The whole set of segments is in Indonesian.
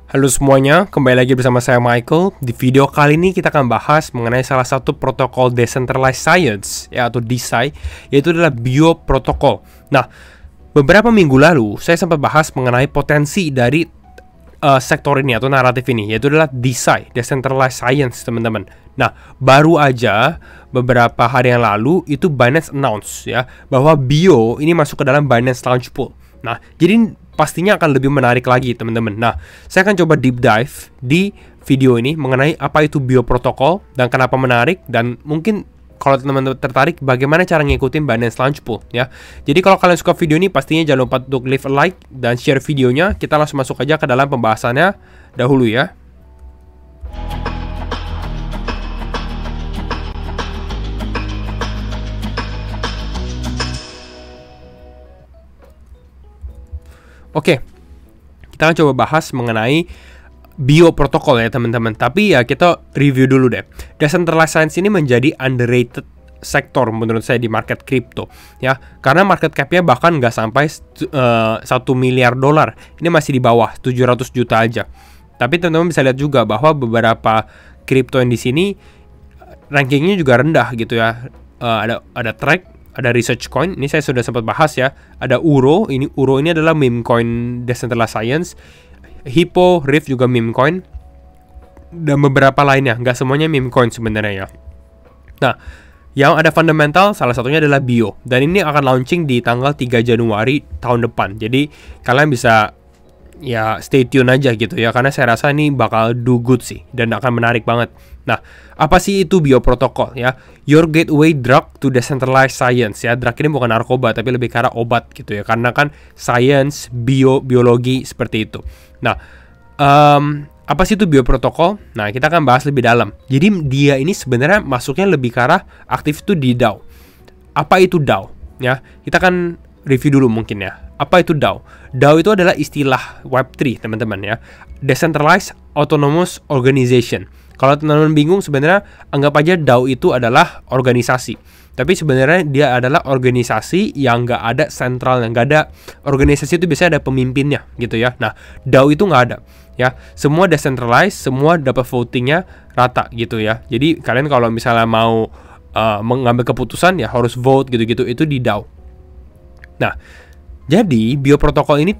Halo semuanya, kembali lagi bersama saya Michael. Di video kali ini kita akan bahas mengenai salah satu protokol Decentralized Science ya, atau DeSci, yaitu adalah Bio Protocol. Nah, beberapa minggu lalu saya sempat bahas mengenai potensi dari sektor ini atau naratif ini, yaitu adalah DeSci, Decentralized Science, teman-teman. Nah, baru aja beberapa hari yang lalu itu Binance announce ya bahwa Bio ini masuk ke dalam Binance Launch Pool. Nah, jadi pastinya akan lebih menarik lagi, teman-teman. Nah, saya akan coba deep dive di video ini mengenai apa itu Bio Protocol dan kenapa menarik, dan mungkin kalau teman-teman tertarik bagaimana cara ngikutin Binance Launch Pool ya. Jadi kalau kalian suka video ini pastinya jangan lupa untuk leave a like dan share videonya. Kita langsung masuk aja ke dalam pembahasannya dahulu ya. Oke, kita akan coba bahas mengenai Bio Protocol ya, teman-teman. Tapi ya kita review dulu deh. Decentralized Science ini menjadi underrated sektor menurut saya di market crypto ya, karena market cap-nya bahkan nggak sampai 1 miliar dolar. Ini masih di bawah 700 juta aja. Tapi teman-teman bisa lihat juga bahwa beberapa crypto yang di sini rankingnya juga rendah gitu ya. Ada Track, ada Research Coin, ini saya sudah sempat bahas ya. Ada Uro ini adalah meme coin Decentralized Science. Hippo, Rift juga meme coin, dan beberapa lainnya. Nggak semuanya meme coin sebenarnya ya. Nah, yang ada fundamental salah satunya adalah Bio, dan ini akan launching di tanggal 3 Januari tahun depan. Jadi kalian bisa ya stay tune aja gitu ya, karena saya rasa ini bakal do good sih dan akan menarik banget. Nah, apa sih itu Bio Protocol ya? Your gateway drug to decentralized science ya. Drug ini bukan narkoba tapi lebih ke arah obat gitu ya, karena kan science, biologi seperti itu. Nah, apa sih itu Bio Protocol? Nah, kita akan bahas lebih dalam. Jadi dia ini sebenarnya masuknya lebih ke arah aktif itu di DAO. Apa itu DAO ya? Kita akan review dulu mungkin ya. Apa itu DAO? DAO itu adalah istilah Web3, teman-teman ya. Decentralized Autonomous Organization. Kalau teman-teman bingung, sebenarnya anggap aja DAO itu adalah organisasi. Tapi sebenarnya dia adalah organisasi yang nggak ada sentral, yang nggak ada. Organisasi itu biasanya ada pemimpinnya gitu ya. Nah, DAO itu nggak ada ya. Semua decentralized, semua dapat votingnya rata gitu ya. Jadi kalian kalau misalnya mau mengambil keputusan ya harus vote gitu-gitu, itu di DAO. Nah, jadi Bio Protocol ini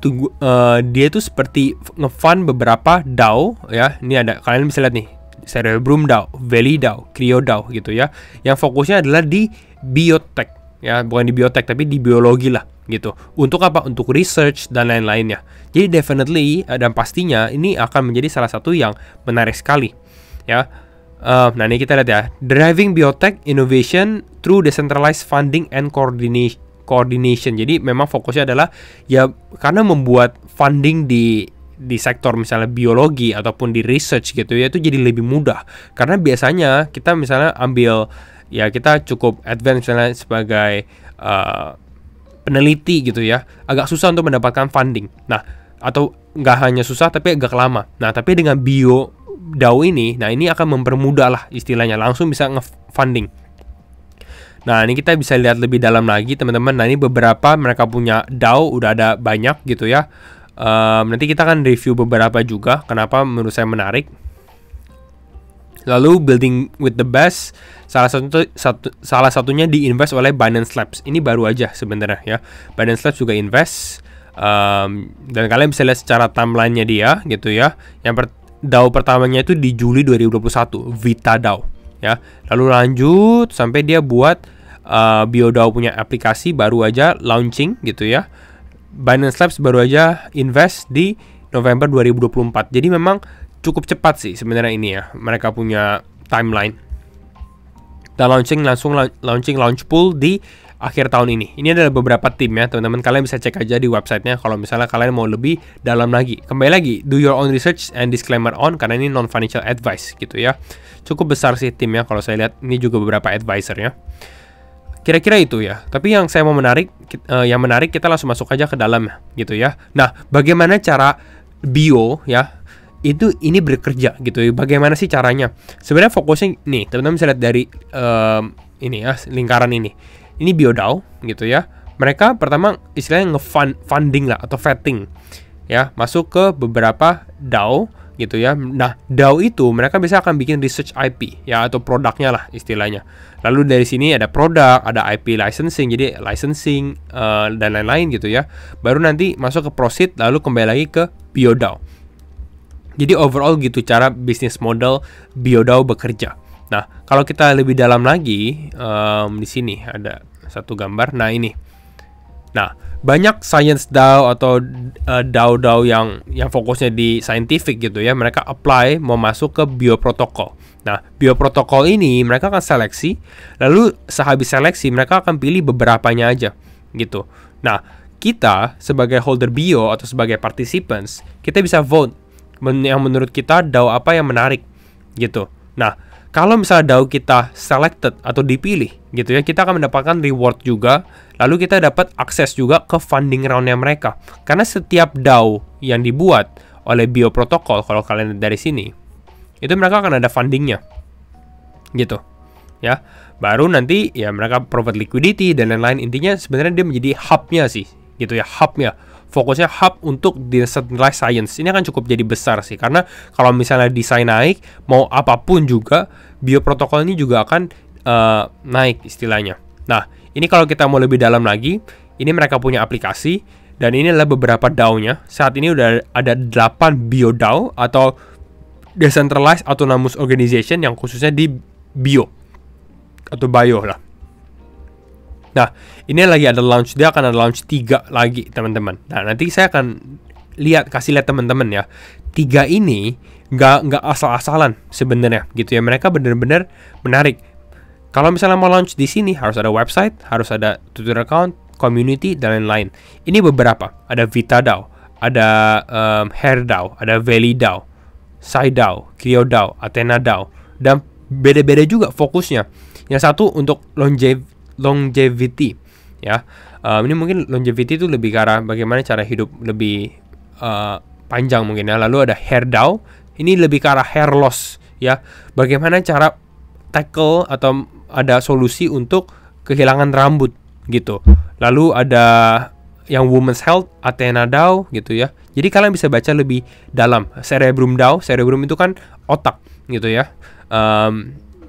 dia itu seperti nge-fund beberapa DAO ya. Ini ada, kalian bisa lihat nih, Cerebrum DAO, Valley DAO, Creo DAO gitu ya. Yang fokusnya adalah di biotech ya, bukan di biotech tapi di biologi lah gitu. Untuk apa? Untuk research dan lain-lainnya. Jadi definitely dan pastinya ini akan menjadi salah satu yang menarik sekali ya. Nah, ini kita lihat ya, driving biotech innovation through decentralized funding and coordination. Jadi memang fokusnya adalah ya karena membuat funding di sektor misalnya biologi ataupun di research gitu ya, itu jadi lebih mudah. Karena biasanya kita misalnya ambil ya, kita cukup advance misalnya sebagai peneliti gitu ya, agak susah untuk mendapatkan funding. Nah, atau nggak hanya susah tapi agak lama. Nah, tapi dengan Bio DAO ini, nah ini akan mempermudah lah istilahnya, langsung bisa nge-funding. Nah, ini kita bisa lihat lebih dalam lagi, teman-teman. Nah, ini beberapa mereka punya DAO, udah ada banyak gitu ya. Nanti kita akan review beberapa juga, kenapa menurut saya menarik. Lalu building with the best, salah satunya diinvest oleh Binance Labs. Ini baru aja sebenarnya ya. Binance Labs juga invest, dan kalian bisa lihat secara timeline-nya dia gitu ya. DAO pertamanya itu di Juli 2021, Vita DAO ya. Lalu lanjut sampai dia buat Bio DAO punya aplikasi baru aja launching gitu ya. Binance Labs baru aja invest di November 2024. Jadi memang cukup cepat sih sebenarnya ini ya. Mereka punya timeline. Dan launch pool di akhir tahun ini. Ini adalah beberapa tim ya, teman-teman. Kalian bisa cek aja di websitenya kalau misalnya kalian mau lebih dalam lagi. Kembali lagi, do your own research and disclaimer on, karena ini non financial advice gitu ya. Cukup besar sih tim ya, kalau saya lihat ini juga beberapa advisor ya. Kira-kira itu ya. Tapi yang saya mau menarik kita langsung masuk aja ke dalam gitu ya. Nah, bagaimana cara Bio ya ini bekerja gitu ya. Bagaimana sih caranya? Sebenarnya fokusnya nih, teman-teman bisa lihat dari ini ya, lingkaran ini. Ini Bio DAO gitu ya. Mereka pertama istilahnya funding lah atau vetting ya, masuk ke beberapa DAO gitu ya. Nah, DAO itu mereka bisa akan bikin research IP ya, atau produknya lah istilahnya. Lalu dari sini ada produk, ada IP licensing, jadi licensing dan lain-lain gitu ya. Baru nanti masuk ke proceed, lalu kembali lagi ke BioDAO. Jadi overall gitu cara bisnis model BioDAO bekerja. Nah, kalau kita lebih dalam lagi, di sini ada satu gambar. Nah, ini. Nah, banyak science DAO atau DAO-DAO yang fokusnya di scientific gitu ya, mereka apply mau masuk ke bioprotokol. Nah, bioprotokol ini mereka akan seleksi, lalu sehabis seleksi mereka akan pilih beberapanya aja gitu. Nah, kita sebagai holder bio atau sebagai participants, kita bisa vote yang menurut kita DAO apa yang menarik gitu. Nah, kalau misalnya DAO kita selected atau dipilih gitu ya, kita akan mendapatkan reward juga. Lalu kita dapat akses juga ke funding roundnya mereka. Karena setiap DAO yang dibuat oleh bioprotokol, kalau kalian lihat dari sini, itu mereka akan ada fundingnya gitu ya. Baru nanti ya mereka provide liquidity dan lain-lain. Intinya sebenarnya dia menjadi hubnya sih gitu ya, hubnya. Fokusnya hub untuk decentralized science. Ini akan cukup jadi besar sih, karena kalau misalnya desain naik, mau apapun juga, bioprotokol ini juga akan naik istilahnya. Nah, ini kalau kita mau lebih dalam lagi, ini mereka punya aplikasi, dan ini adalah beberapa DAO-nya. Saat ini udah ada 8 BioDAO atau Decentralized Autonomous Organization yang khususnya di bio atau bio lah. Nah, ini lagi ada launch, dia akan ada launch 3 lagi teman-teman. Nah, nanti saya akan kasih lihat teman-teman ya. 3 ini nggak asal-asalan sebenarnya gitu ya. Mereka benar-benar menarik. Kalau misalnya mau launch di sini harus ada website, harus ada Twitter account, community dan lain-lain. Ini beberapa. Ada VitaDAO, ada HairDAO, ada ValleyDAO, SciDAO, CryoDAO, AthenaDAO, dan beda-beda juga fokusnya. Yang satu untuk longevity ya. Ini mungkin longevity itu lebih ke arah bagaimana cara hidup lebih panjang mungkin ya. Lalu ada HairDAO, ini lebih ke arah hair loss ya. Bagaimana cara tackle atau ada solusi untuk kehilangan rambut gitu. Lalu ada yang women's health, AthenaDAO gitu ya. Jadi kalian bisa baca lebih dalam. CerebrumDAO, Cerebrum itu kan otak gitu ya.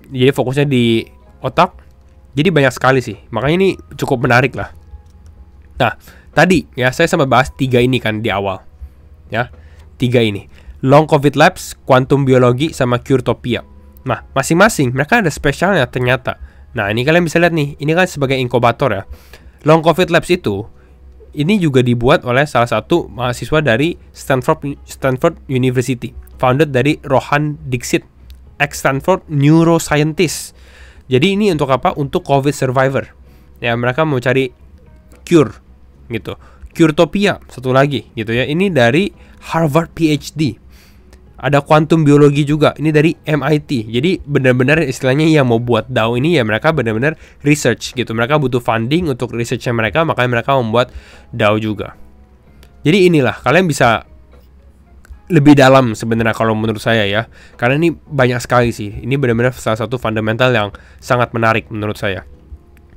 Jadi fokusnya di otak. Jadi banyak sekali sih. Makanya ini cukup menarik lah. Nah, tadi ya saya sempat bahas 3 ini kan di awal. Ya. 3 ini. Long COVID Labs, Quantum Biology, sama Curetopia. Nah, masing-masing mereka ada spesialnya ternyata. Nah, ini kalian bisa lihat nih. Ini kan sebagai inkubator ya. Long COVID Labs itu ini juga dibuat oleh salah satu mahasiswa dari Stanford University. Founded dari Rohan Dixit, ex-Stanford neuroscientist. Jadi ini untuk apa? Untuk COVID survivor. Ya, mereka mau cari cure gitu. Curetopia satu lagi gitu ya. Ini dari Harvard PhD. Ada quantum biologi juga. Ini dari MIT. Jadi benar-benar istilahnya yang mau buat DAO ini ya mereka benar-benar research gitu. Mereka butuh funding untuk researchnya mereka, makanya mereka membuat DAO juga. Jadi inilah kalian bisa lebih dalam sebenarnya kalau menurut saya ya. Karena ini banyak sekali sih. Ini benar-benar salah satu fundamental yang sangat menarik menurut saya.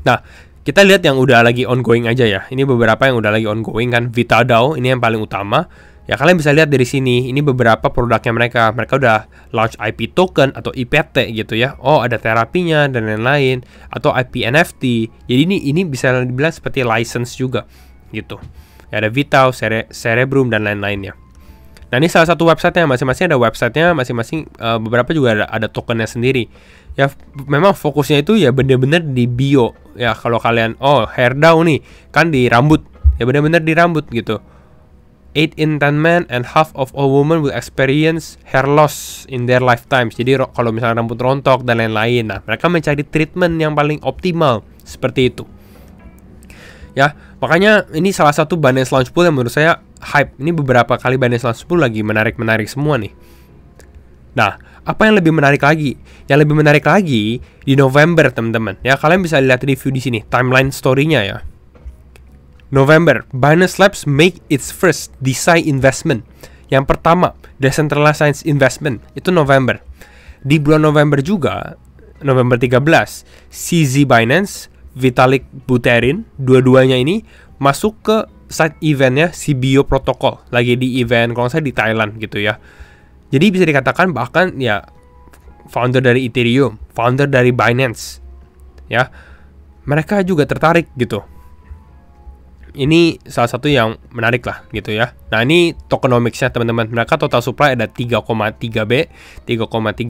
Nah, kita lihat yang udah lagi ongoing aja ya. Ini beberapa yang udah lagi ongoing kan. VitaDAO ini yang paling utama. Ya kalian bisa lihat dari sini. Ini beberapa produknya mereka. Mereka udah launch IP token atau IPT gitu ya. Oh, ada terapinya dan lain-lain. Atau IP NFT. Jadi ini bisa dibilang seperti license juga gitu. Ya, ada Vitao, Cerebrum dan lain-lainnya. Nah, ini salah satu websitenya, masing-masing ada websitenya, masing-masing beberapa juga ada tokennya sendiri. Ya, memang fokusnya itu ya bener-bener di bio. Ya, kalau kalian, HairDAO nih, kan di rambut. Ya, bener-bener di rambut gitu. 8 in 10 men and half of all women will experience hair loss in their lifetimes. Jadi, kalau misalnya rambut rontok dan lain-lain, nah, mereka mencari treatment yang paling optimal. Seperti itu. Ya, makanya ini salah satu Binance Launch Pool yang menurut saya hype. Ini beberapa kali Binance Launch Pool lagi menarik-menarik semua nih. Nah, apa yang lebih menarik lagi? Yang lebih menarik lagi di November, teman-teman. Ya, kalian bisa lihat review di sini, timeline story-nya ya. November, Binance Labs make its first DeSci investment. Yang pertama, Decentralized Science Investment, itu November. Di bulan November juga, November 13, CZ Binance, Vitalik Buterin, dua-duanya ini masuk ke side eventnya si Bio Protocol, lagi di event kalau saya di Thailand gitu ya. Jadi bisa dikatakan bahkan ya founder dari Ethereum, founder dari Binance, ya mereka juga tertarik gitu. Ini salah satu yang menarik lah gitu ya. Nah ini tokenomicsnya teman-teman. Mereka total supply ada 3,3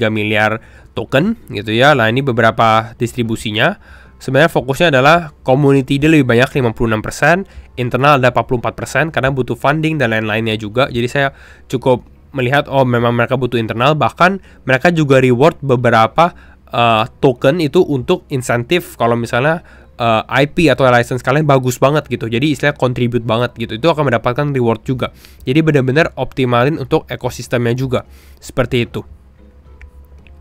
miliar token gitu ya. Nah ini beberapa distribusinya. Sebenarnya fokusnya adalah community dia lebih banyak 56%, internal ada 44% karena butuh funding dan lain-lainnya juga. Jadi saya cukup melihat oh memang mereka butuh internal, bahkan mereka juga reward beberapa token itu untuk insentif kalau misalnya IP atau license kalian bagus banget gitu. Jadi istilahnya contribute banget gitu. Itu akan mendapatkan reward juga. Jadi benar-benar optimalin untuk ekosistemnya juga. Seperti itu.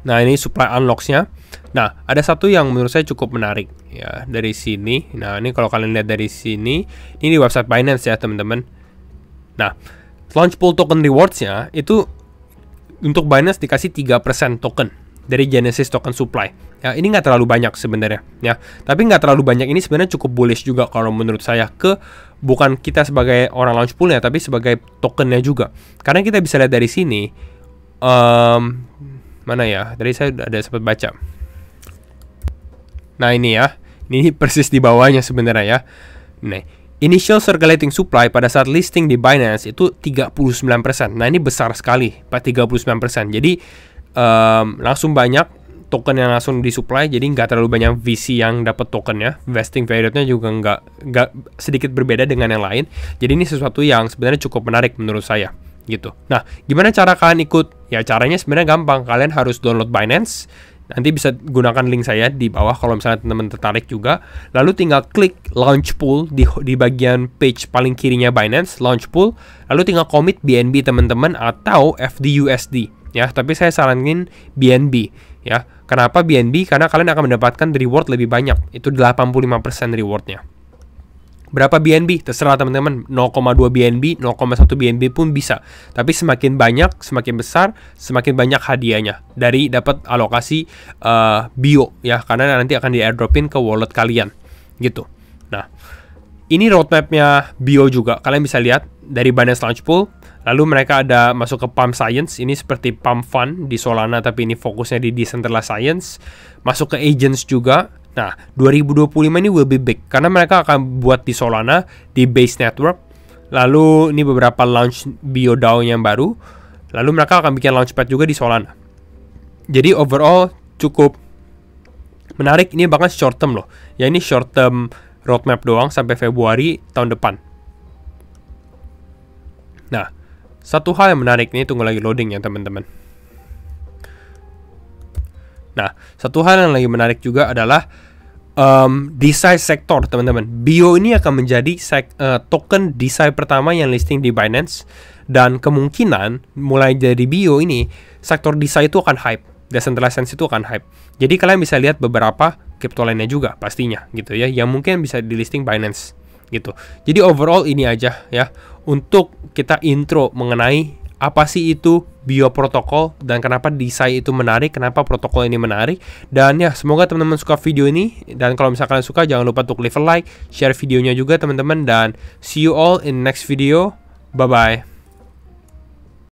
Nah, ini supply unlocks-nya. Nah, ada satu yang menurut saya cukup menarik ya dari sini. Nah, ini kalau kalian lihat dari sini, ini di website Binance ya, teman-teman. Nah, launch pool token rewards-nya itu untuk Binance dikasih 3% token dari Genesis token supply. Ya, ini nggak terlalu banyak sebenarnya, ya. Tapi nggak terlalu banyak ini sebenarnya cukup bullish juga kalau menurut saya bukan kita sebagai orang launch poolnya, tapi sebagai tokennya juga. Karena kita bisa lihat dari sini, mana ya? Tadi saya ada sempat baca. Nah ini ya, ini persis di bawahnya sebenarnya ya. Nah, initial circulating supply pada saat listing di Binance itu 39%. Nah ini besar sekali, 39%. Jadi langsung banyak token yang langsung disupply, jadi nggak terlalu banyak VC yang dapat tokennya. Vesting periodnya juga nggak sedikit berbeda dengan yang lain. Jadi ini sesuatu yang sebenarnya cukup menarik menurut saya gitu. Nah, gimana cara kalian ikut? Ya caranya sebenarnya gampang. Kalian harus download Binance. Nanti bisa gunakan link saya di bawah kalau misalnya teman-teman tertarik juga. Lalu tinggal klik launch pool di bagian page paling kirinya Binance, launch pool. Lalu tinggal commit BNB teman-teman atau FDUSD. Ya, tapi saya saranin BNB ya. Kenapa BNB? Karena kalian akan mendapatkan reward lebih banyak. Itu 85% rewardnya. Berapa BNB? Terserah teman-teman. 0,2 BNB, 0,1 BNB pun bisa. Tapi semakin banyak, semakin besar, semakin banyak hadiahnya dari dapat alokasi Bio ya. Karena nanti akan di airdropin ke wallet kalian gitu. Nah, ini roadmapnya Bio juga. Kalian bisa lihat dari Binance Launch Pool. Lalu mereka ada masuk ke Pump Science, ini seperti Pump Fund di Solana, tapi ini fokusnya di Decentralized Science. Masuk ke Agents juga. Nah, 2025 ini will be big, karena mereka akan buat di Solana, di Base Network. Lalu ini beberapa launch BioDAO yang baru. Lalu mereka akan bikin launchpad juga di Solana. Jadi overall cukup menarik, ini bahkan short term loh. Ya ini short term roadmap doang sampai Februari tahun depan. Nah, satu hal yang menarik nih, tunggu lagi loading ya teman-teman. Nah, satu hal yang lagi menarik juga adalah DeSci sektor teman-teman. Bio ini akan menjadi token DeSci pertama yang listing di Binance. Dan kemungkinan mulai dari Bio ini, sektor DeSci itu akan hype. Decentralized itu akan hype. Jadi kalian bisa lihat beberapa crypto lainnya juga pastinya gitu ya, yang mungkin bisa di listing Binance gitu. Jadi overall ini aja ya untuk kita intro mengenai apa sih itu Bio Protocol dan kenapa DeSci itu menarik, kenapa protokol ini menarik. Dan ya semoga teman-teman suka video ini, dan kalau misalkan kalian suka jangan lupa untuk leave a like, share videonya juga teman-teman, dan see you all in next video. Bye bye.